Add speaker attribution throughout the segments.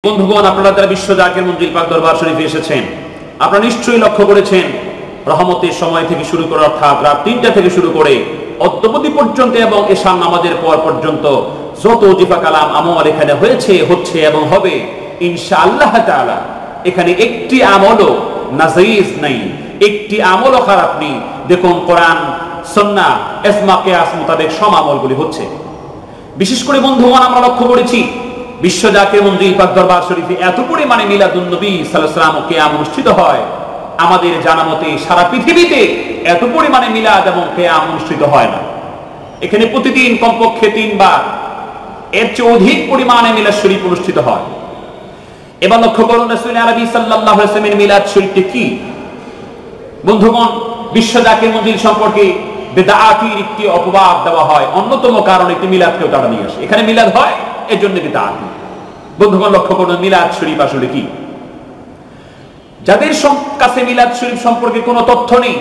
Speaker 1: বন্ধুগণ, আপনারা যারা বিশ্ব জাকির মঞ্জিল পাক দরবার শরীফে এসেছেন, আপনারা নিশ্চয়ই লক্ষ্য করেছেন রহমতের সময় থেকে শুরু করে অর্থাৎ রাত ৩টা থেকে শুরু করে অদ্যবধি পর্যন্ত এবং এশার নামাজের পর পর্যন্ত যত ওজিফা কালাম আমল এখানে হয়েছে, হচ্ছে এবং হবে ইনশাআল্লাহ তাআলা। এখানে একটি আমলও নাজাইজ নাই, একটি আমলও খারাপ নেই। দেখুন, কোরআন সুন্নাহ ইজমা কিয়াস মোতাবেক সব আমলগুলি হচ্ছে। বিশেষ করে বন্ধুগণ, আমরা লক্ষ্য করেছি বিশ্ব জাকির মঞ্জিল পাক দরবার শরীফে এত পরিমাণে মিলাদুন নবী সাল্লাল্লাহু আলাইহি ওয়াসাল্লাম কিয়াম অনুষ্ঠিত হয়। আমাদের জানা মতে সারা পৃথিবীতে এত পরিমাণে মিলাদ এবং কিয়াম অনুষ্ঠিত হয় না। এখানে প্রতিদিন কমপক্ষে 3 বার, এর চেয়ে অধিক পরিমাণে মিলাদ শরীফ অনুষ্ঠিত হয়। এবার লক্ষ্য করুন রাসূল আরবি সাল্লাল্লাহু আলাইহি ওয়াসাল্লামের মিলাদ শরীফটি কি। বন্ধুগণ, বিশ্ব জাকির মঞ্জিল সম্পর্কে বিদআতির একটি অপবাদ দেওয়া হয়। অন্যতম কারণ একটি মিলাদকেও তারা নিয়ে আসে। এখানে মিলাদ হয়, এর জন্য বিদআত। বন্ধুগণ, লক্ষ্য করুন মিলাদ শরীফ আসলে কি। যাদের কাছে মিলাদ শরীফ সম্পর্কে কোনো তথ্য নেই,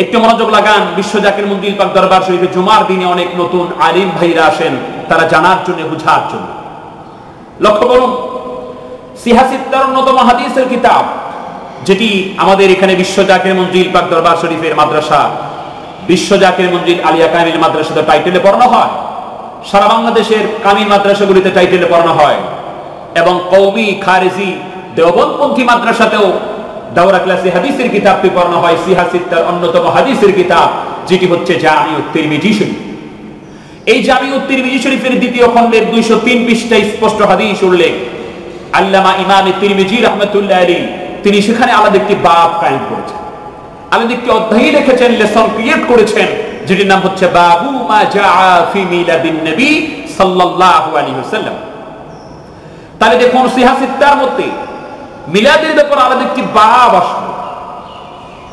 Speaker 1: একটু মনোযোগ লাগান। বিশ্ব জাকির মঞ্জিল পাক দরবার শরীফে জুমার দিনে অনেক নতুন আলিম ভাইরা আসেন, তারা জানার জন্য, বুঝার জন্য। লক্ষ্য করুন, সিহাসিত্তার অন্যতম হাদিসের কিতাব, যেটি আমাদের এখানে বিশ্ব জাকির মঞ্জিল পাক দরবার শরীফের মাদ্রাসা বিশ্ব জাকির মঞ্জিল আলিয়া কামিল মাদ্রাসাতে টাইটেলে পড়ানো হয়। সারা বাংলাদেশের কামিল মাদ্রাসাগুলিতে টাইটেলে পড়ানো হয় এবং কওমি, খারেজি, দেওবন্দপন্থী মাদ্রাসাতেও দাওরা ক্লাসে হাদিসের কিতাবটি পড়ানো হয়। সিহাসিত্তার অন্যতম হাদিসের কিতাব, যেটি হচ্ছে জামিউত তিরমিজি শরীফ। এই জামিউত তিরমিজি শরীফের দ্বিতীয় খণ্ডের 203 পৃষ্ঠায় স্পষ্ট হাদিস উল্লেখ। আল্লামা ইমাম তিরমিজি রাহমাতুল্লাহ আলাইহি তিনি সেখানে আলাদা একটি বাব কায়েম করেছেন, আলাদা একটি অধ্যায় লিখেছেন, লেসন ক্রিয়েট করেছেন, যেটির নাম হচ্ছে বাবু মা জাআ ফি মিলাদিন নবী সাল্লাল্লাহু আলাইহি ওয়াসাল্লাম। তাহলে দেখুন, সিহাসিত্তার মধ্যে মিলাদের ব্যাপারে আলাদা একটি বাব আসলো।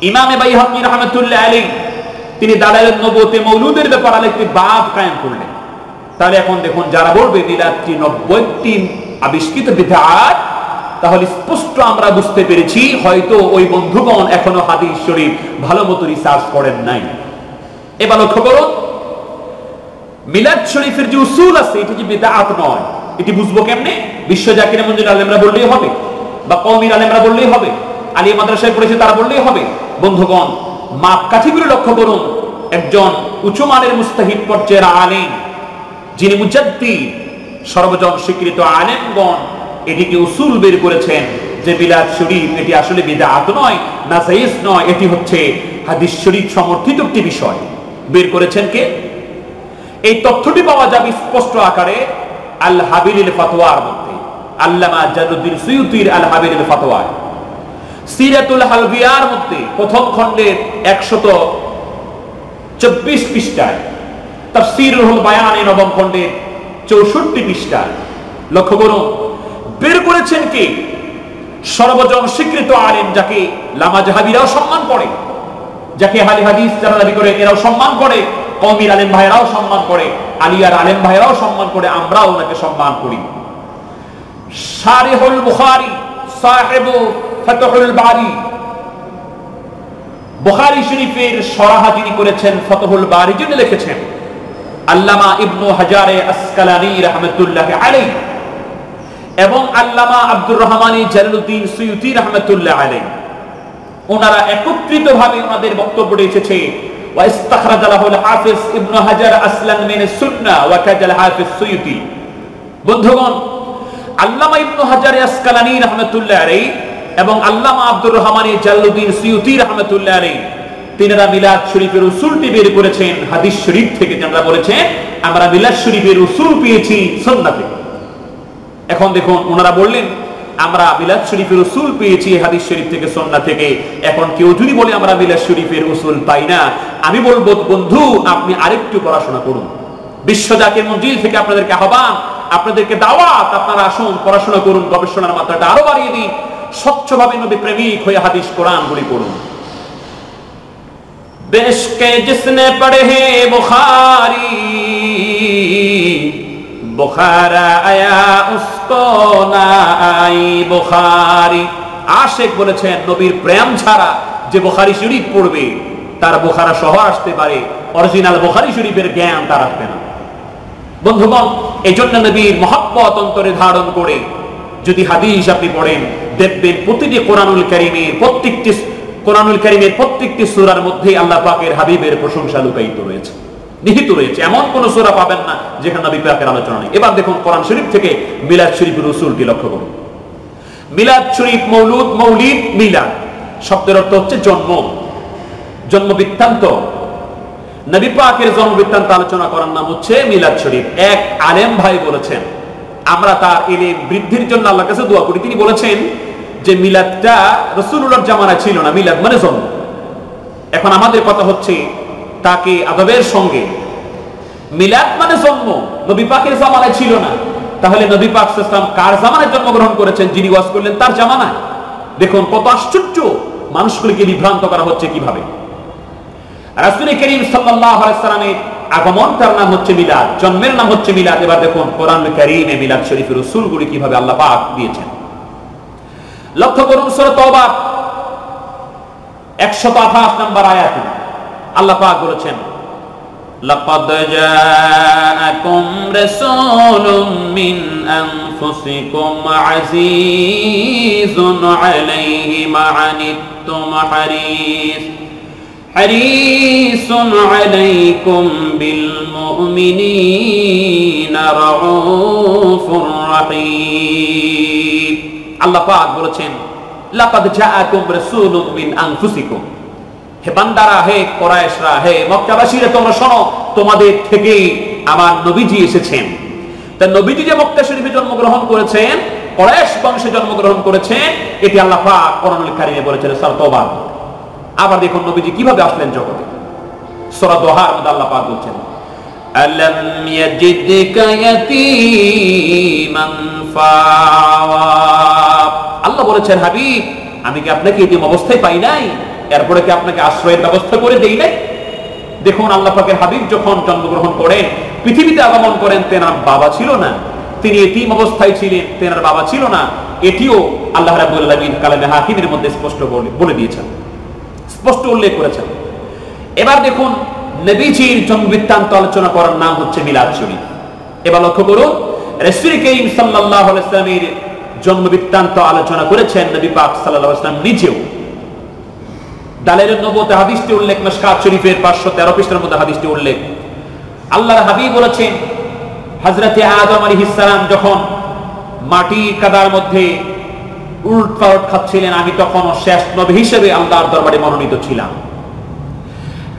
Speaker 1: ইমামে বাইহাকী রাহমাতুল্লাহ আলাইহি তিনি দালাইলুন নবুওয়াতে মৌলুদের ব্যাপারে আলাদা একটি বাব কায়েম করলেন। তাহলে এখন দেখুন, যারা বলবে মিলাদটি 90টি আবিষ্কৃত বিদআত, তাহলে স্পষ্ট আমরা বুঝতে পেরেছি হয়তো ওই বন্ধুগণ এখনো হাদিস শরীফ ভালো মতো রিসার্চ করেন নাই। এবার লক্ষ্য করুন, মিলাদ শরীফের যে উসুল আছে, এটি যে বিদআত নয়, এটি বুঝবো কেমনে? বিশ্ব জাকির মঞ্জিল আলেমরা বললেই হবে, বা কওমির আলেমরা বললেই হবে, আলিয়া মাদ্রাসায় পড়েছে তারা বললেই হবে? বন্ধুগণ, মাপকাঠিগুলো লক্ষ্য করুন। একজন উঁচু মানের মুস্তাহিদ পর্যায়ের আলেম, যিনি মুজাদ্দিদ, সর্বজন স্বীকৃত আলেমগণ এটিকে উসুল বের করেছেন যে মিলাদ শরীফ এটি আসলে বিদআত নয়, নাজাইজ নয়, এটি হচ্ছে হাদিস শরীফ সমর্থিত একটি বিষয়। বের করেছেন কে? এই তথ্যটি পাওয়া যাবে স্পষ্ট আকারে আল হাবিলিল ফাতওয়ার মধ্যে, আল্লামা জালালউদ্দিন সুয়ুতির আল হাবিলিল ফাতওয়া, সিরাতুল হালবিয়ার মধ্যে প্রথম খণ্ডের 124 পৃষ্ঠায়, তাফসীরুল বায়ানের নবম খণ্ডের 64 পৃষ্ঠায়। লক্ষ্য করুন, বের করেছেন কে? সর্বজন স্বীকৃত আলেম, যাকে লামা জাহাবিরাও সম্মান করে, যাকে আহলে হাদিস যারা দাবি করে এরাও সম্মান করে, কওমির আলেম ভাইরাও সম্মান করে, আলিয়ার আলেম ভাইরাও সম্মান করে, আমরাও ওনাকে সম্মান করি। শারিহুল বুখারী, সাহিবু ফাতহুল বারী, বুখারী শরীফের শরহ যিনি করেছেন, ফাতহুল বারী যিনি লিখেছেন, আল্লামা ইবনু হাজারে আসকালানী রাহমাতুল্লাহি আলাইহি এবং আল্লামা আব্দুর রহমানী জালালউদ্দিন সুয়ুতি রাহমাতুল্লাহ আলাইহি, ওনারা একত্রিতভাবে ওনাদের বক্তব্যে এসেছে ওয়া ইস্তাখরাজ লাহুল হাফিজ ইবনু হাজার আসলান মিন সুন্নাহ ওয়া কাজাল হাফিজ সুয়ুতি। বন্ধুগণ, আল্লামা ইবনু হাজার আসকালানী রাহমাতুল্লাহ আলাইহি এবং আল্লামা আব্দুর রহমানী জালালউদ্দিন সুয়ুতি রাহমাতুল্লাহ আলাইহি তিনারা মিলাদ শরীফের উসুলটি বের করেছেন হাদিস শরীফ থেকে। যারা বলেছেন আমরা মিলাদ শরীফের উসুল পেয়েছি সুন্নাহ থেকে। এখন দেখুন, ওনারা বললেন আমরা মিলাদ শরীফের উসুল পেয়েছি হাদিস শরীফ থেকে, সুন্নাহ থেকে। এখন কেউ যদি বলে আমরা মিলাদ শরীফের উসুল পাই না, আমি বলবো বন্ধু, আপনি আরেকটু পড়াশোনা করুন। বিশ্ব জাকির মঞ্জিল থেকে আপনাদেরকে আহ্বান, আপনাদেরকে দাওয়াত, আপনারা আসুন, পড়াশোনা করুন, গবেষণার মাত্রাটা আরো বাড়িয়ে দিন, স্বচ্ছভাবে নবী প্রেমিক হয়ে হাদিস কোরআনগুলি পড়ুন। বেশকে জিসনে পড়ে হে বুখারী, বুখারা আয়া উসকো না আই বুখারী। আশিক বলেছেন নবীর প্রেম ছাড়া যে বুখারী শরীফ পড়বে তার বুখারা শহর আসতে পারে, অরিজিনাল বুখারী শরীফের জ্ঞান তার আসবে না। বন্ধুগণ, এই জন্য নবীর মহব্বত অন্তরে ধারণ করে যদি হাদিস আপনি পড়েন দেখবেন প্রতিটি কোরআনুল কারীমের প্রত্যেকটি সূরার মধ্যে আল্লাহ পাকের হাবিবের প্রশংসা লুকায়িত রয়েছে, নিহিত রয়েছে। এমন কোন সূরা পাবেন না যেখানে নবী পাকের আলোচনা নেই। এবার দেখুন কোরআন শরীফ থেকে মিলাদ শরীফের উসুলটি লক্ষ্য করুন। মিলাদ শরীফ, মৌলিদ, মিলাদ শব্দের অর্থ হচ্ছে জন্ম বৃত্তান্ত। নবী পাকের জন্ম বৃত্তান্ত আলোচনা করার নাম হচ্ছে মিলাদ শরীফ। এক আলেম ভাই বলেছেন, আমরা তার ইলম বৃদ্ধির জন্য আল্লাহর কাছে দোয়া করি। তিনি বলেছেন যে মিলাদটা রাসূলুল্লাহর জামানায় ছিল না, মিলাদ মানে জন্ম। এখন আমাদের কথা হচ্ছে তাকে আদবের সঙ্গে, মিলাদ মানে জন্ম, নবী পাকের জামানায় ছিল না, তাহলে নবী পাক সাল্লাল্লাহু আলাইহি ওয়াসাল্লাম কার জামানায় জন্মগ্রহণ করেছেন? যিনি ওয়াজ করলেন তার জামানায়। দেখুন কত আশ্চর্য, মানুষগুলিকে বিভ্রান্ত করা হচ্ছে কিভাবে। রাসূল করিম সাল্লাল্লাহু আলাইহি ওয়াসাল্লামের আগমন, তার নাম হচ্ছে মিলাদ, জন্মের নাম হচ্ছে মিলাদ। এবার দেখুন কোরআন কারীমে মিলাদ শরীফের উসুলগুলি কিভাবে আল্লাহ পাক দিয়েছেন। লক্ষ্য করুন সূরা তাওবা 128 নম্বর আয়াতে আল্লাহ পাক বলেছেন, লাকাদ জাআকুম রাসূলুম মিন আনফুসিকুম আজিজুন আলাইহি মা আনিতুম হারিসুন আলাইকুম বিল মুমিনিনা রাউফুর রহিম। আল্লাহ পাক বলেছেন, লাকাদ জাআকুম রাসূলুম মিন আনফুসিকুম, হে বান্দারা, হে কুরাইশরা, হে মক্কাবাসীরা, তোমরা শোনো, তোমাদের থেকেই আমার নবীজি এসেছেন। তা নবীজি যে মক্কা শরীফে জন্মগ্রহণ করেছেন, কুরাইশ বংশে জন্মগ্রহণ করেছেন, এটি আল্লাহ পাক কোরআনুল কারীমে বলেছেন সূরা তাওবা। আবার দেখুন নবীজি কিভাবে আসলেন জগতে। সূরা দোহার মধ্যে আল্লাহ পাক বলেন, আলাম ইয়াজিদকা ইয়াতীমান ফাওয়া। আল্লাহ বলেছেন, হাবিব, আমি কি আপনাকে এতিম অবস্থায় পাই নাই? এরপরে কি আপনাকে আশ্রয়ের ব্যবস্থা করে দেই নাই? দেখুন আল্লাহ পাকের হাবিব যখন জন্মগ্রহণ করেন, পৃথিবীতে আগমন করেন, তেনার বাবা ছিল না, তিনি এতিম অবস্থায় ছিলেন, তেনার বাবা ছিল না। এটিও আল্লাহ রাব্বুল আলামিন কালামে হাকিমের মধ্যে স্পষ্ট বলে দিয়েছেন, স্পষ্ট উল্লেখ করেছেন। এবার দেখুন নবীজির জন্ম বৃত্তান্ত আলোচনা করার নাম হচ্ছে মিলাদ শরীফ। এবার লক্ষ্য করুন রাসূল করিম সাল্লাল্লাহু আলাইহি ওয়াসাল্লামের জন্ম বৃত্তান্ত আলোচনা করেছেন নবী পাক সাল্লাল্লাহু আলাইহি ওয়াসাল্লাম নিজেও। দালাইলুন নবুওয়াতে হাদিসটি উল্লেখ, মিশকাত শরীফের 513 পৃষ্ঠার মধ্যে হাদিসটি উল্লেখ। আল্লাহর হাবিব বলেছেন, হযরতে আদম আলাইহিস সালাম যখন মাটি কাদার মধ্যে উলটপালট খাচ্ছিলেন, আমি তখনও শেষ নবী হিসেবে আল্লাহর দরবারে মনোনীত ছিলাম।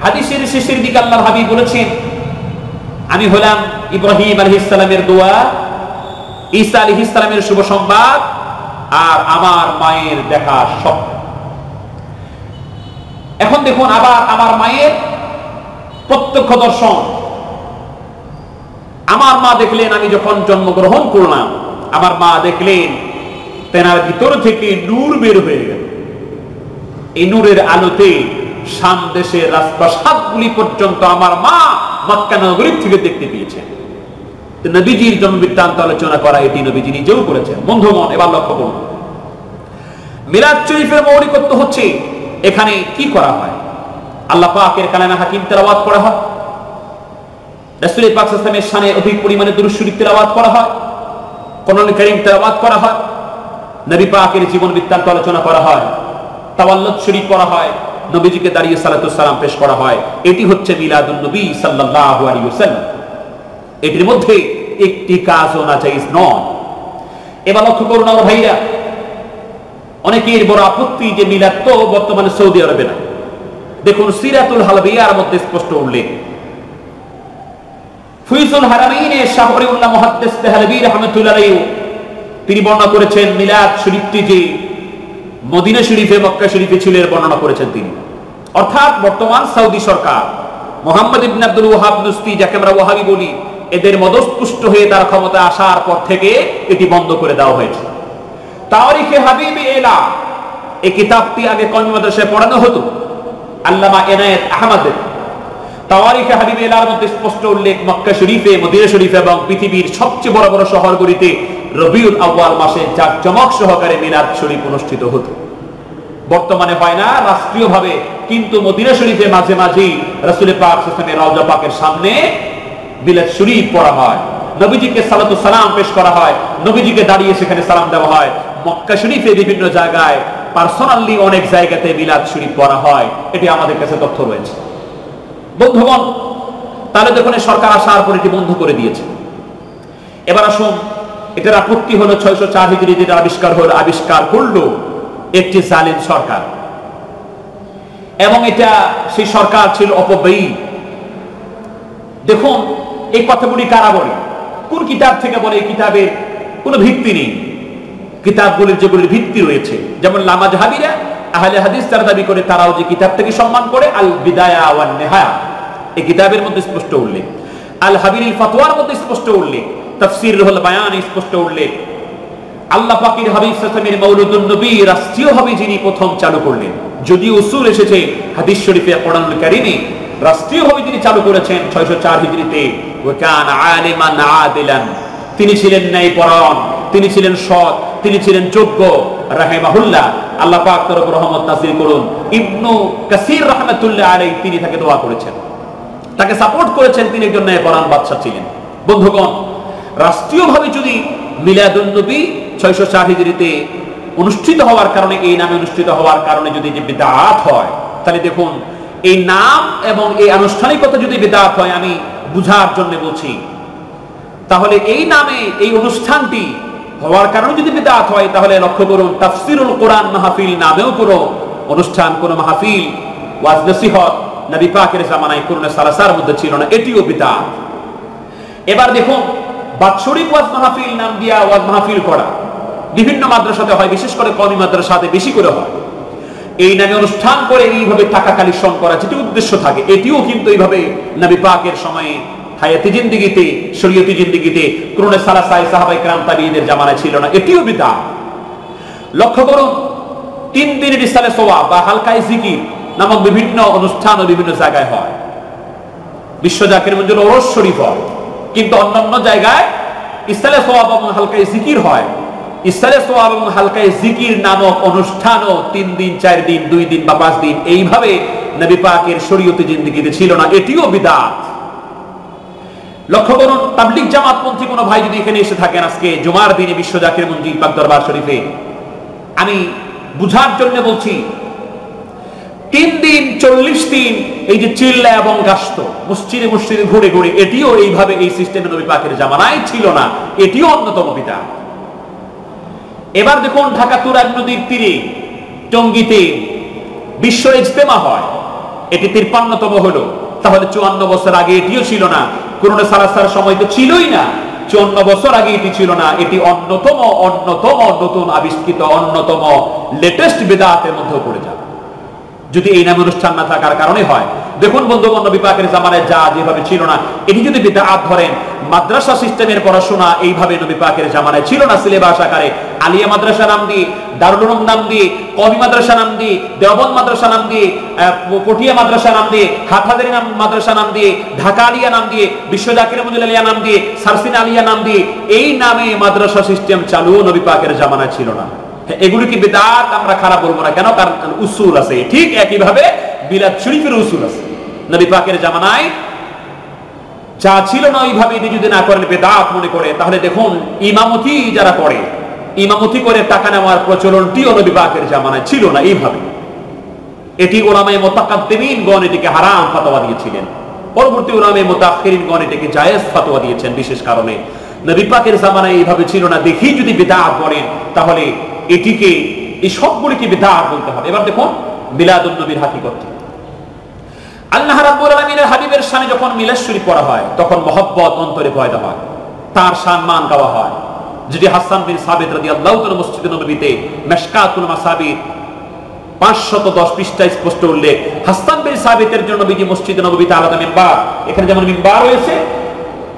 Speaker 1: হাদিসের শেষের দিকে আল্লাহর হাবিব বলেছেন, আমি হলাম ইব্রাহিম আলাইহিস সালামের দোয়া, ঈসা আলাইহিস সালামের শুভ সংবাদ, আর আমার মায়ের দেখা স্বপ্ন। এখন দেখুন আবার আমার মায়ের প্রত্যক্ষ দর্শন। আমার মা দেখলেন, আমি যখন জন্মগ্রহণ করলাম, আমার মা দেখলেন তেনার ভিতর থেকে নূর বের হয়ে গেল। এই নূরের আলোতে শাম দেশের রাজপ্রাসাদগুলি পর্যন্ত আমার মা মক্কা নগরী থেকে দেখতে পেয়েছেন। নবীজির জন্ম বৃত্তান্ত আলোচনা করা এটি নবীজি নিজেও করেছেন। বন্ধুগণ, এবার লক্ষ্য করুন মিলাদ শরীফের মৌলিকত্ব হচ্ছে এখানে কি করা হয়? আল্লাহ পাকের কালামে হাকিম তেলাওয়াত করা হয়, রাসূল পাক সাল্লাল্লাহু আলাইহি ওয়াসাল্লামের শানে অধিক পরিমাণে দুরূদ শরীফ তেলাওয়াত করা হয়, কোরআনুল কারীম তেলাওয়াত করা হয়, নবী পাকের জীবন বৃত্তান্ত আলোচনা করা হয়, তাওয়াল্লুদ শরীফ পড়া হয়, নবীজিকে দাঁড়িয়ে সালাতুস সালাম পেশ করা হয়। এটি হচ্ছে মিলাদুন নবী সাল্লাল্লাহু আলাইহি ওয়াসাল্লাম। এটির মধ্যে একটি কাজও নাজায়েজ নয়। এবার লক্ষ্য করুন আমার ভাইরা, অনেকের বড় আপত্তি যে মিলাদ তো বর্তমানে সৌদি আরবে না। দেখুন সিরাতুল হালবিয়ার মধ্যে স্পষ্ট উল্লেখ। ফুয়ুজুল হারামাইনে শাহ ওলিউল্লাহ মুহাদ্দিস দেহলভী রাহমাতুল্লাহ আলাইহি তিনি বর্ণনা করেছেন মিলাদ শরীফটি যে মদিনা শরীফে মক্কা শরীফে ছিল এর বর্ণনা করেছেন তিনি। অর্থাৎ বর্তমান সৌদি সরকার মুহাম্মদ ইবনে আব্দুল ওয়াহাব নুসতি, যাকে আমরা ওয়াহাবি বলি, এদের মদস্পুষ্ট হয়ে তার ক্ষমতা আসার পর থেকে এটি বন্ধ করে দেওয়া হয়েছে। তারিখে হাবিবে এলা এই কিতাবটি আগে কওমি মাদ্রাসায় পড়ানো হতো, আল্লামা এনায়েত আহমদের। তারিখে হাবিবে এলার মধ্যে স্পষ্ট উল্লেখ, মক্কা শরীফে, মদিনা শরীফে এবং পৃথিবীর সবচেয়ে বড় বড় শহরগুলিতে রবিউল আউয়াল মাসে জাঁকজমক সহকারে মিলাদ শরীফ অনুষ্ঠিত হতো। বর্তমানে হয় না রাষ্ট্রীয়ভাবে, কিন্তু মদিনা শরীফে মাঝে মাঝে রাসূল পাক সাল্লাল্লাহু আলাইহি ওয়াসাল্লামের রওজা পাকের সামনে মিলাদ শরীফ পড়া হয়। নবীজিকে সালাতু সালাম পেশ করা হয়, নবীজিকে দাঁড়িয়ে সেখানে সালাম দেওয়া হয়। মক্কা শরীফে বিভিন্ন জায়গায় পার্সোনালি অনেক জায়গাতে মিলাদ শরীফ পড়া হয়, এটি আমাদের কাছে তথ্য রয়েছে। বন্ধুগণ, তাহলে দেখুন সরকার আসার পর এটি বন্ধ করে দিয়েছে। এবার আসুন, এটার আপত্তি হলো 604 হিজরি যেটা আবিষ্কার করলো একটি জালিম সরকার, এবং এটা সেই সরকার ছিল অপব্যয়ী। দেখুন এই কথাগুলি কারা বলে, কোন কিতাব থেকে বলে? এই কিতাবের কোনো ভিত্তি নেই। কিতাবগুলির যেগুলির ভিত্তি রয়েছে, যেমন লামাজহাবিরা আহলে হাদিস তারা দাবি করে, তারাও যে কিতাব থেকে সম্মান করে আল বিদায়া ওয়ান নিহায়া, এই কিতাবের মধ্যে স্পষ্ট উল্লেখ, আল হাবিরিল ফাতওয়ার মধ্যে স্পষ্ট উল্লেখ, তাফসীরুল বায়ান স্পষ্ট উল্লেখ। আল্লাহ পাকের হাবিব সাল্লাল্লাহু আলাইহি ওয়াসাল্লামের মাউলুদুন নবী রাষ্ট্রীয়ভাবে যিনি প্রথম চালু করলেন, যদিও উসুল এসেছে হাদিস শরীফে কোরআনুল কারীমে, রাষ্ট্রীয়ভাবে তিনি চালু করেছেন 604 হিজরিতে। ওয়া কানা আলিমান আদিলান, তিনি ছিলেন ন্যায়পরায়ণ, তিনি ছিলেন সৎ, তিনি ছিলেন যোগ্য। রাহিমাহুল্লাহ, আল্লাহ পাক তার উপর রহমত নাযিল করুন। ইবনু কাসির রাহমাতুল্লাহ আলাইহি তিনি তাকে দোয়া করেছেন, তাকে সাপোর্ট করেছেন, তিনি একজন ন্যায়পরায়ণ বাদশা ছিলেন। বন্ধুগণ, রাষ্ট্রীয়ভাবে যদি মিলাদুন নবী 604 হিজরিতে অনুষ্ঠিত হওয়ার কারণে, এই নামে অনুষ্ঠিত হওয়ার কারণে যদি যে বিদআত হয়, তাহলে দেখুন এই নাম এবং এই আনুষ্ঠানিকতা যদি বিদআত হয়, আমি বুঝার জন্য বলছি, তাহলে এই নামে এই অনুষ্ঠানটি হওয়ার কারণে যদি বিদআত হয়, তাহলে লক্ষ্য করুন তাফসীরুল কোরআন মাহফিল নামেও কোনো অনুষ্ঠান, কোনো মাহফিল, ওয়াজ নসিহত নবী পাকের জামানায় কুরআনে সালাসার মধ্যে ছিল না, এটিও বিদআত। এবার দেখুন বাৎসরিক ওয়াজ মাহফিল নাম দিয়া ওয়াজ মাহফিল করা বিভিন্ন মাদ্রাসাতে হয়, বিশেষ করে কওমি মাদ্রাসাতে বেশি করে হয়। এই নামে অনুষ্ঠান করে এইভাবে টাকা কালেকশন করা যেটি উদ্দেশ্য থাকে, এটিও কিন্তু এইভাবে নবী পাকের সময়ে হায়াতি জিন্দেগিতে, শরীয়তি জিন্দেগিতে, কুরআনে সালাসায়ে সাহাবায়ে কেরাম তাবিঈনদের জামানায় ছিল না, এটিও বিদআত। লক্ষ্য করুন 3 দিনের ইসালে সওয়াব বা হালকায়ে জিকির নামক বিভিন্ন অনুষ্ঠান ও বিভিন্ন জায়গায় হয়। বিশ্ব জাকির মঞ্জুর ওরস শরীফ হয়, কিন্তু অন্যান্য জায়গায় ইসালে সওয়াব এবং হালকায়ে জিকির হয়। ইসালে সওয়াব এবং হালকায়ে জিকির নামক অনুষ্ঠানও 3 দিন, 4 দিন, 2 দিন বা 5 দিন এইভাবে নবী পাকের শরীয়তি জিন্দেগিতে ছিল না, এটিও বিদআত। লক্ষ্য করুন তাবলীগ জামাতপন্থী কোনো ভাই যদি এখানে এসে থাকেন আজকে জুমার দিনে বিশ্ব জাকির মঞ্জিল পাক দরবার শরীফে, আমি বুঝার জন্য বলছি, 3 দিন 40 দিন এই যে চিল্লা এবং গাস্ত মসজিদে মসজিদে ঘুরে ঘুরে, এটিও এইভাবে এই সিস্টেমে নবী পাকের জামানায় ছিল না, এটিও অন্যতম বিদআত। এবার দেখুন ঢাকা তুরাগ নদীর তীরে টঙ্গীতে বিশ্ব ইজতেমা হয়, এটি 53তম হলো। তাহলে 54 বছর আগে এটিও ছিল না, কুরআনে সালাসার সময় তো ছিলই না, 54 বছর আগে এটি ছিল না, এটি অন্যতম নতুন আবিষ্কৃত অন্যতম লেটেস্ট বিদআতের মধ্যে পড়ে যাবে যদি এই নামে অনুষ্ঠান না থাকার কারণে হয়। দেখুন বন্ধুগণ, নবী পাকের জামানায় যা যেভাবে ছিল না, এটি যদি বিদআত ধরেন, মাদ্রাসা সিস্টেমের পড়াশোনা এইভাবে নবী পাকের জামানায় ছিল না। সিলেবাস আকারে আলিয়া মাদ্রাসা নাম দিয়ে, দারুল উলুম নাম দিয়ে, কওমি মাদ্রাসা নাম দিয়ে, দেওবন্দ মাদ্রাসা নাম দিয়ে, পটিয়া মাদ্রাসা নাম দিয়ে, হাটহাজারী মাদ্রাসা নাম দিয়ে, ঢাকা আলিয়া নাম দিয়ে, বিশ্ব জাকির মঞ্জিল আলিয়া নাম দিয়ে, সারসিনা আলিয়া নাম দিয়ে, এই নামে মাদ্রাসা সিস্টেম চালু নবী পাকের জামানায় ছিল না। এগুলি কি বিদআত আমরা খারাপ বলবো না, কেন? কারণ উসুল আছে। ঠিক একইভাবে মিলাদ শরীফের উসুল আছে। নবী পাকের জামানায় যা ছিল না ওইভাবে যদি না করেন, বিদআত মনে করে, তাহলে দেখুন ইমামতি যারা করে, ইমামতি করে টাকা নেওয়ার প্রচলনটিও নবী পাকের জামানায় ছিল না এইভাবে। এটি উলামায়ে মুতাকাদ্দিমিনগণ এটিকে হারাম ফতোয়া দিয়েছিলেন, পরবর্তী উলামায়ে মুতাআখিরিনগণ এটিকে জায়েজ ফতোয়া দিয়েছেন বিশেষ কারণে। নবী পাকের জামানায় এইভাবে ছিল না, দেখি যদি বিদআত করেন তাহলে এটিকে, এই সবগুলিকে বিদআত বলতে হবে। এবার দেখুন মিলাদুন নবীর হাকিকত। আল্লাহ রাব্বুল আলামিনের হাবিবের শানে যখন মিলাদ শরীফ পড়া হয়, তখন মহব্বত অন্তরে পয়দা হয়, তার সম্মান গাওয়া হয়। যেটি হাসান বিন সাবিত রাদিয়াল্লাহু তাআলা মসজিদে নববীতে মিশকাতুল মাসাবির 510 পৃষ্ঠায় স্পষ্ট উল্লেখ। হাসান বিন সাবিতের জন্য নবীজি মসজিদে নববীতে আলাদা মিম্বার, এখানে যেমন মিম্বার রয়েছে,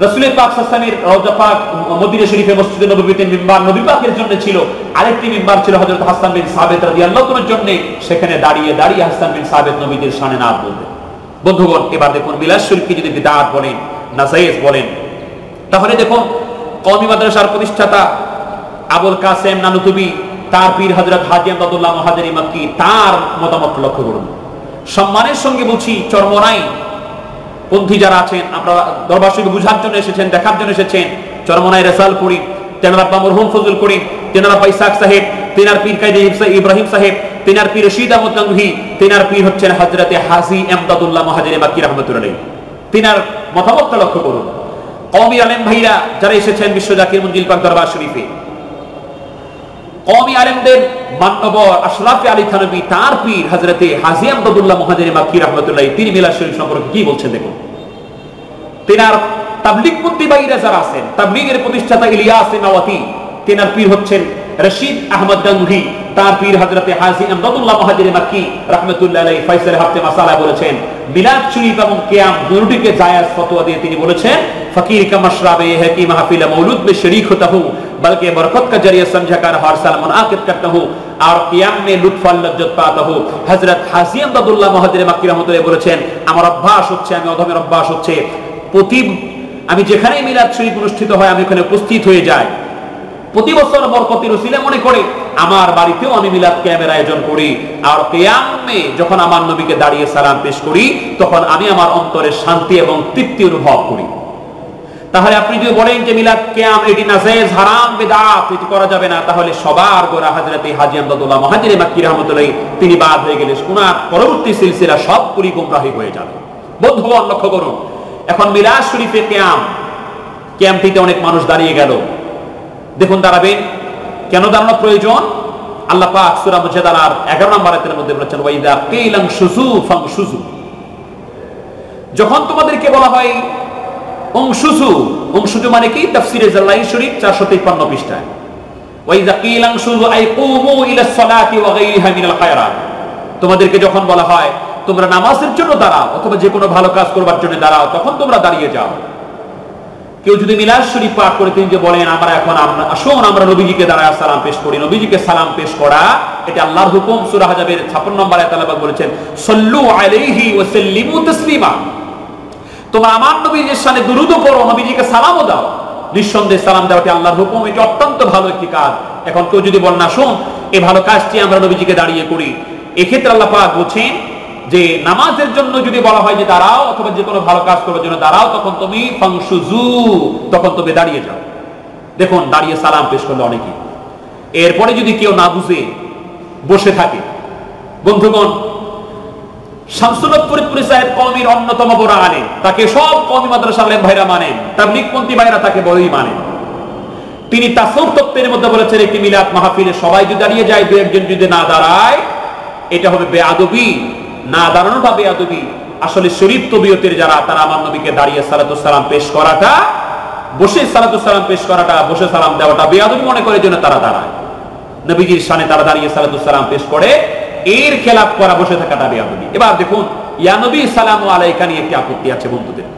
Speaker 1: রাসূল পাক সাল্লাল্লাহু আলাইহি ওয়াসাল্লামের রওজা পাক মদিনা শরীফে মসজিদে নববীতে মিম্বার নবী পাকের জন্য ছিল, আরেকটি মিম্বার ছিল হযরত হাসান বিন সাবিত রাদিয়াল্লাহু তাআলার জন্য, সেখানে দাঁড়িয়ে দাঁড়িয়ে হাসান বিন সাবিত নবীজির শানে নাত বলতেন। বন্ধুগণ, এবার দেখুন মিলাদ শরীফকে যদি বিদআত বলেন, নাজায়েজ বলেন, তাহলে দেখুন কওমি মাদ্রাসার প্রতিষ্ঠাতা আবুল কাসেম নানুতুবি, তার পীর হযরত হাজী আহমদুল্লাহ মুহাজিরি মক্কি, তার মতামত লক্ষ্য করুন। সম্মানের সঙ্গে বলছি, চরমরাই পন্থী যারা আছেন, আপনারা দরবার শরীফ বুঝার জন্য এসেছেন, দেখার জন্য এসেছেন, চরমনায় রেসাল করি, তেনার আব্বা মরহুম ফজল করি, তেনার আব্বা ইসাক সাহেব, তেনার পীর কাজী ইব্রাহিম সাহেব, তেনার পীর রশিদ আহমদ গাঙ্গুহি, তেনার পীর হচ্ছেন হযরতে হাজী এমদাদুল্লাহ মুহাজিরে মাক্কি রাহমাতুল্লাহ আলাইহি। তিনার মতামতটা লক্ষ্য করুন। কওমি আলেম ভাইরা যারা এসেছেন বিশ্ব জাকির মঞ্জিল পাক দরবার শরীফে, কওমি আলেমদের মান্যবর আশরাফে আলী থানভী তার পীর হযরতে হাজী এমদাদুল্লাহ মুহাজিরে মাক্কি রাহমাতুল্লাহ আলাইহি তিনি মিলাদ শরীফ সম্পর্কে কি বলছেন দেখুন। তিনার তাবলীগ পন্থী ভাইরা যারা আছেন, তাবলীগের প্রতিষ্ঠাতা ইলিয়াস নাওয়াতি, তিনার পীর হচ্ছেন রশিদ আহমদ গাঙ্গুহি, তার পীর হযরতে হাজী এমদাদুল্লাহ মুহাজিরে মাক্কি রাহমাতুল্লাহ আলাইহি ফায়সাল হাফতে মাসালা বলেছেন মিলাদ শরীফ এবং কিয়াম দুটোকে জায়েজ ফতোয়া দিয়ে তিনি বলেছেন ফকির কা মশরাবে है कि महफिल मौलूद में शरीक होता हूं बल्कि बरकत का जरिया समझकर हर साल मुनाकिद करता हूं और कियाम में लुत्फ और लज्जत पाता हूं। हजरत हाजी এমদাদুল্লাহ মুহাজিরে মাক্কি রাহমাতুল্লাহ বলেছেন আমার অভ্যাস হচ্ছে, আমি অধমের অভ্যাস হচ্ছে, আমি যেখানে মিলাদ শরীফ অনুষ্ঠিত হয় আমি ওখানে উপস্থিত হয়ে যাই, প্রতি বছর বরকতের উসিলা মনে করে আমার বাড়িতেও আমি মিলাদ কিয়ামের আয়োজন করি, আর কিয়ামে যখন আমার নবীকে দাঁড়িয়ে সালাম পেশ করি তখন আমি আমার অন্তরে শান্তি এবং তৃপ্তি অনুভব করি। তাহলে আপনি যদি বলেন যে মিলাদ কিয়াম এটি নাজায়েজ, হারাম, বিদআত, এটি করা যাবে না, তাহলে সবার গোড়া হযরত হাজী এমদাদুল্লাহ মুহাজিরে মাক্কি রাহমাতুল্লাহ তিনি বাদ হয়ে গেলে উনার পরবর্তী সিলসিলা সবগুলি গুমরাহি হয়ে যাবে। বন্ধুগণ লক্ষ্য করুন, এখন মিলাদ শরীফে কিয়ামটিতে অনেক মানুষ দাঁড়িয়ে গেল। দেখুন দাঁড়াবেন, কেন দাঁড়ানো প্রয়োজন? আল্লাহ পাক সূরা মুজাদালার 11 নম্বর আয়াতের মধ্যে বলেছেন ওয়াইদা কিলাম শুজু ফামশুজু, যখন তোমাদেরকে বলা হয় অংশুজু, অংশুজু মানে কি? তাফসীরে জালালাইন শরীফ 453 পৃষ্ঠায় ওয়াইদা কিলাম শুজু আই কুমু ইলা সলাতি ওয়া গায়রিহা মিনাল খায়রাত, তোমাদেরকে যখন বলা হয় তোমরা নামাজের জন্য দাঁড়াও অথবা যে কোনো ভালো কাজ করবার জন্য দাঁড়াও, তখন তোমরা দাঁড়িয়ে যাও। কেউ যদি মিলাদ শরীফ পাঠ করে তিনি যে বলেন আমরা আসুন আমরা নবীজিকে দাঁড়ায় সালাম পেশ করি, নবীজিকে সালাম পেশ করা এটা আল্লাহর হুকুম। সূরা হাজাবের 56 নম্বর আয়াতে আল্লাহ বলেছেন সাল্লু আলাইহি ওয়া সাল্লিমু তাসলিমা, তোমরা আমার নবীর শানে দুরূদ পড়ো, নবীজিকে সালামও দাও। নিঃসন্দেহে সালাম দেওয়াটি আল্লাহর হুকুম, এটা অত্যন্ত ভালো একটি কাজ। এখন কেউ যদি বলেন আসুন এই ভালো কাজটি আমরা নবীজিকে দাঁড়িয়ে করি, এক্ষেত্রে আল্লাহ পাক বলেন যে নামাজের জন্য যদি বলা হয় যে দাঁড়াও অথবা যে কোনো ভালো কাজ করার জন্য দাঁড়াও, তখন তুমি ফাংশুজু, তখন তুমি দাঁড়িয়ে যাও। দেখুন দাঁড়িয়ে সালাম পেশ করলে অনেকে, এরপরে যদি কেউ না বুঝে বসে থাকে, বন্ধুগণ শামসুল হক ফরিদপুরি সাহেব কওমির অন্যতম বড় আলেম, তাকে সব কওমি মাদ্রাসা আলেম ভাইরা মানেন, তাবলীগপন্থী ভাইরা তাকে বড়ই মানেন। তিনি তাসাউফ তত্ত্বের মধ্যে বলেছেন একটি মিলাদ মাহফিলে সবাই যদি দাঁড়িয়ে যায়, দু একজন যদি না দাঁড়ায় এটা হবে বেয়াদবি, না দাঁড়ানোটা বেয়াদবি। আসলে শরীফ তবিয়তের যারা তারা আমার নবীকে দাঁড়িয়ে সালাতু সালাম পেশ করাটা, বসে সালাতু সালাম পেশ করাটা, বসে সালাম দেওয়াটা বেয়াদবি মনে করে জন্য তারা দাঁড়ায়। নবীজির শানে তারা দাঁড়িয়ে সালাতু সালাম পেশ করে, এর খেলাফ করা বসে থাকাটা বেয়াদবি। এবার দেখুন ইয়া নবী সালামু আলাইকা নিয়ে একটি আপত্তি আছে বন্ধুদের।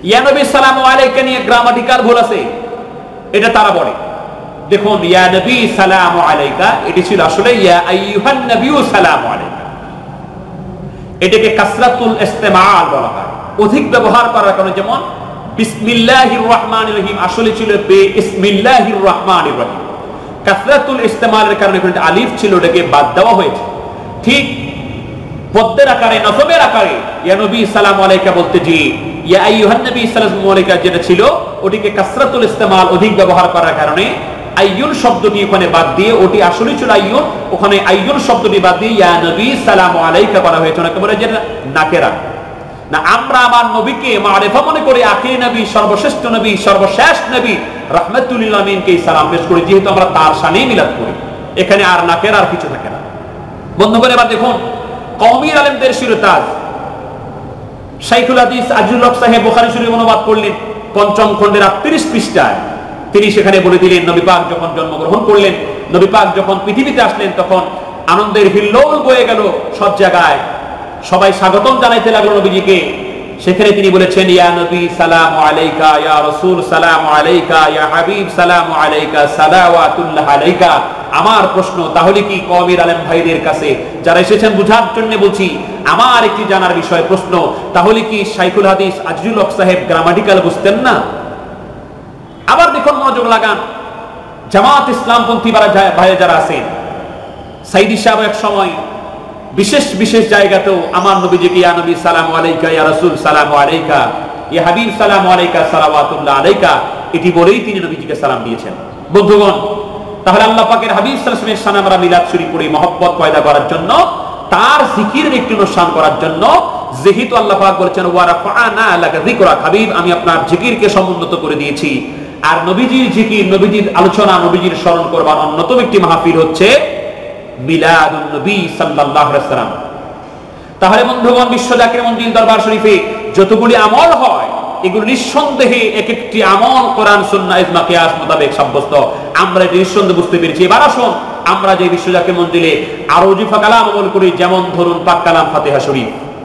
Speaker 1: ইয়া নবী সালামু আলাইকা নিয়ে গ্রামাটিক্যাল ভুল আছে, এটা তারা বলে। দেখুন ইয়া নবী সালামু আলাইকা এটি ছিল আসলে ইয়া আইয়ুহান নবিয়্যু সালামু আলাইকা, এটাকে কাসরাতুল ইস্তেমাল বলা হয়, অধিক ব্যবহার করার কারণে। যেমন বিসমিল্লাহির রহমানির রহিম আসলে ছিল বিসমিল্লাহির রহমানির রহিম, কাসরাতুল ইস্তেমালের কারণে এখানে আলিফ ছিল, ওটাকে বাদ দেওয়া হয়েছে। ঠিক পদ্মের আকারে, নসবের আকারে ইয়া নবী সালামু আলাইকা বলতে যে ইয়া আইয়ুহান নবী সাল্লাল্লাহু আলাইহি যেটা ছিল ওটিকে কাসরাতুল ইস্তেমাল অধিক ব্যবহার করার কারণে আইয়ুন শব্দটি ওখানে বাদ দিয়ে, ওটি আসলে ছিল আইয়ুন, ওখানে আইয়ুন শব্দটি বাদ দিয়ে ইয়া নবী সালামু আলাইকা করা হয়েছে। অনেকে বলে যে নাকেরা না, আমরা আমার নবীকে মারিফা মনে করে আখির নবী, সর্বশ্রেষ্ঠ নবী, সর্বশেষ নবী রাহমাতুল লিল আলামিনকে সালাম পেশ করি, যেহেতু আমরা তার শানেই মিলাদ করি, এখানে আর নাকের আর কিছু থাকে না। বন্ধুগণ এবার দেখুন কওমি আলেমদের শিরতাজ শাইখুল হাদিস আজিজুল হক সাহেব বুখারী শরীফ অনুবাদ করলেন ৫ম খণ্ডের ৩৮ পৃষ্ঠায়। তিনি সেখানে বলে দিলেন নবী পাক যখন জন্মগ্রহণ করলেন, নবী পাক যখন পৃথিবীতে আসলেন, তখন আনন্দের হিল্লোল বয়ে গেল সব জায়গায়, সবাই স্বাগতম জানাইতে লাগলো নবীজিকে। সেখানে তিনি বলেছেন ইয়া নবী সালামু আলাইকা, ইয়া রাসূল সালামু আলাইকা, ইয়া হাবিব সালামু আলাইকা, সালাওয়াতুল্লাহ আলাইকা। আমার প্রশ্ন তাহলে কি কওমির আলেম ভাইদের কাছে যারা এসেছেন বুঝার জন্য বলছি, আমার একটি জানার বিষয় প্রশ্ন, তাহলে কি শাইখুল হাদিস আজিজুল হক সাহেব গ্রামাটিক্যাল বুঝতেন না? আবার দেখুন মনোযোগ লাগান, জামাত ইসলামপন্থী ভাই যারা আছেন, সাইদি সাহেব এক সময় বিশেষ বিশেষ জায়গাতেও আমার নবীজিকে ইয়া নবী সালামু আলাইকা, ইয়া রাসূল সালামু আলাইকা, ইয়া হাবিব সালামু আলাইকা, সালাওয়াতুল্লাহ আলাইকা এটি বলেই তিনি নবীজিকে সালাম দিয়েছেন। বন্ধুগণ, তাহলে আল্লাহ পাকের হাবিব সাল্লাল্লাহু আলাইহি ওয়াসাল্লামের সানে আমরা মিলাদ শরীফ পড়ি মহব্বত পয়দা করার জন্য, তার জিকিরের একটি অনুষ্ঠান করার জন্য। যেহেতু আল্লাহ পাক বলেছেন ওয়া রাফা'না লাকা যিকরাক, হাবিব আমি আপনার জিকিরকে সমুন্নত করে দিয়েছি। আর নবীজির জিকির, নবীজির আলোচনা, নবীজির স্মরণ করবার অন্যতম একটি মাহফিল হচ্ছে মিলাদুন নবী সাল্লাল্লাহু আলাইহি ওয়াসাল্লাম। তাহলে বন্ধুগণ, বিশ্ব জাকির মঞ্জিল দরবার শরীফে যতগুলি আমল হয়, এগুলো নিঃসন্দেহে এক একটি আমল কোরআন সুন্নাহ ইজমা কিয়াস মোতাবেক সাব্যস্ত। আমরা এটি নিঃসন্দেহে বুঝতে পেরেছি। এবার আসুন আমরা যে বিশ্ব জাকির মঞ্জিলে আরো জিফা কালাম আমল করি, যেমন ধরুন পাক কালাম ফাতিহা শরীফ।